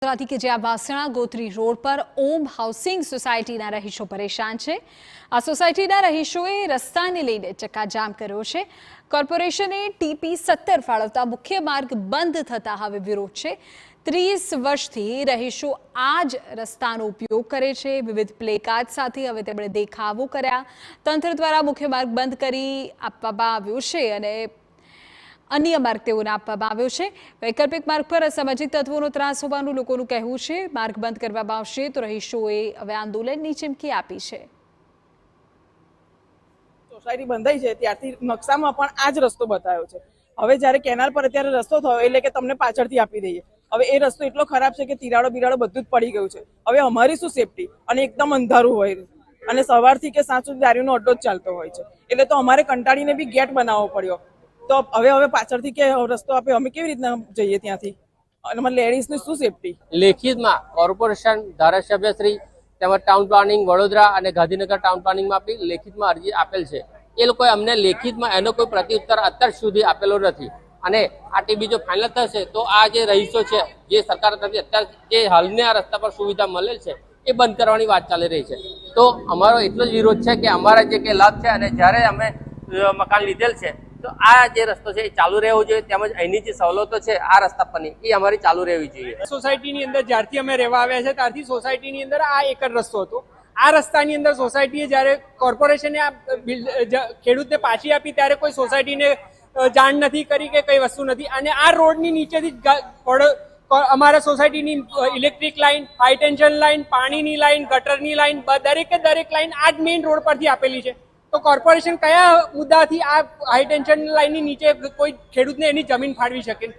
કે જ્યાં વાસણા ગોત્રી રોડ પર ઓમ હાઉસિંગ સોસાયટીના રહીશો પરેશાન છે। આ સોસાયટીના રહીશોએ રસ્તાને લઈને ચક્કાજામ કર્યો છે। કોર્પોરેશને ટીપી 17 ફાળવતા મુખ્ય માર્ગ બંધ થતા હવે વિરોધ છે। 30 વર્ષથી રહીશો આ જ રસ્તાનો ઉપયોગ કરે છે। વિવિધ પ્લેકાર્ડ સાથે હવે તેમણે દેખાવો કર્યા। તંત્ર દ્વારા મુખ્ય માર્ગ બંધ કરી આપવામાં આવ્યો છે અને अन्य मार्ग तेओने आपवामां आव्यो छे। वैकल्पिक मार्ग पर असामाजिक तत्वोनो त्रास होवानुं लोकोनुं कहेवुं छे। मार्ग बंध करवामां आवशे तो रहीशोए हवे आंदोलननी चीमकी आपी छे। सोसायटी बंधाई छे त्यारथी नक्शामां पण आ ज रस्तो बताव्यो छे। हवे ज्यारे केनाल पर अत्यारे रस्तो थयो એટલે કે તમને પાછળથી આપી દઈએ। હવે એ રસ્તો એટલો ખરાબ છે કે તિરાડો બિરાડો બધું જ પડી ગયું છે। હવે અમારી શું સેફટી અને એકદમ અંધારું હોય અને સવારથી કે સાંજ સુધી દારૂનો અડ્ડો જ ચાલતો હોય છે એટલે તો અમારે કંટાળીને બી ગેટ બનાવવો પડ્યો। तो હવે પાછળથી કે રસ્તો આપે અમે કેવી રીતના જઈએ ત્યાંથી અને અમારે લેડીઝની શું સેફટી। લેખિતમાં કોર્પોરેશન ધારાસભ્યશ્રી તેમજ ટાઉન પ્લાનિંગ વડોદરા અને ગાંધીનગર ટાઉન પ્લાનિંગમાં આપણી લેખિતમાં અરજી આપેલ છે। એ લોકોએ અમને લેખિતમાં એનો કોઈ પ્રત્યુત્તર અત્યાર સુધી આપેલો નથી અને આ ટીબી જો ફાઇનલ થશે તો આ જે રહીશો છે જે સરકાર તરફથી અત્યારે જે હાલને આ રસ્તા પર સુવિધા મળેલ છે એ બંધ કરવાની વાત ચાલી રહી છે। તો અમારો એટલો જ વિરોધ છે કે અમારા જે કે લાભ છે અને જ્યારે અમે મકાન લીધેલ છે तो आ जे रस्तो है चालू रहवो जोईए तेमज अहींनी जे सवलतो छे आ रस्ता परनी ए अमारी चालू रहेवी जोईए। सोसायटीनी अंदर ज्यारथी अमे रहेवा आव्या छे त्यारथी सोसायटीनी अंदर आ एक ज रस्तो हतो। आ रस्तानी अंदर सोसायटीए ज्यारे कोर्पोरेशने आ खेडूतने पाછી આપી ત્યારે કોઈ સોસાયટીને જાણ નથી કરી કે કઈ વસ્તુ નથી અને આ રોડની નીચેથી અમારા સોસાયટીની electric line, high tension line, પાણીની લાઈન, ગટરની લાઈન દરેકે દરેક લાઈન આ જ મેઇન રોડ પરથી આપેલી છે। तो कोर्पोरेशन कया मुद्दाथी आ हाई टेन्शन लाइन नीचे कोई खेडूतने एनी जमीन फाळवी शके?